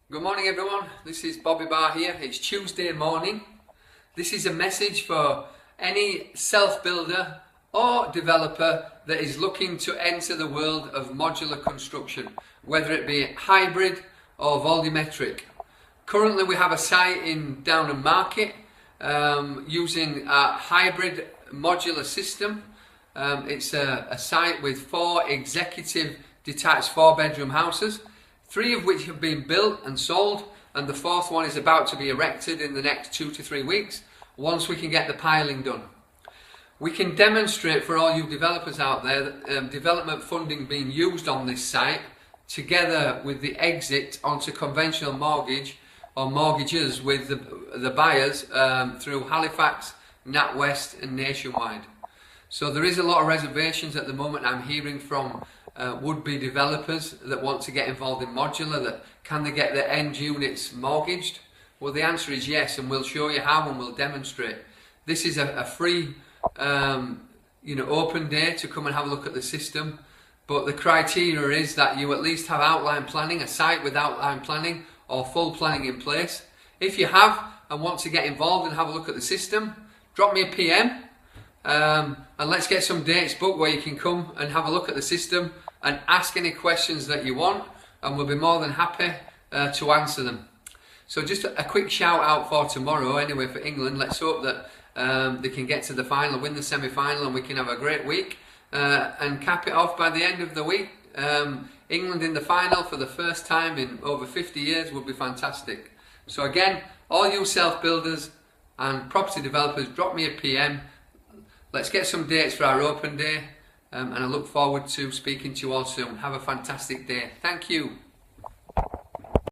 Good morning everyone, this is Barr here. It's Tuesday morning. This is a message for any self-builder or developer that is looking to enter the world of modular construction, whether it be hybrid or volumetric. Currently we have a site in Downham Market using a hybrid modular system. It's a site with 4 executive detached 4-bedroom houses, 3 of which have been built and sold, and the 4th one is about to be erected in the next 2 to 3 weeks once we can get the piling done. We can demonstrate for all you developers out there that development funding being used on this site, together with the exit onto conventional mortgage or mortgages with the buyers through Halifax, NatWest and Nationwide. So there is a lot of reservations at the moment. I'm hearing from would-be developers that want to get involved in modular, that can they get their end units mortgaged? Well, the answer is yes, and we'll show you how and we'll demonstrate. This is a free open day to come and have a look at the system, but the criteria is that you at least have outline planning, a site with outline planning or full planning in place. If you have and want to get involved and have a look at the system, drop me a PM and let's get some dates booked where you can come and have a look at the system and ask any questions that you want, and we'll be more than happy to answer them. So just a quick shout out for tomorrow anyway for England. Let's hope that they can get to the final, win the semi-final, and we can have a great week and cap it off by the end of the week. England in the final for the first time in over 50 years would be fantastic. So again, all you self-builders and property developers, drop me a PM. Let's get some dates for our open day, and I look forward to speaking to you all soon. Have a fantastic day. Thank you.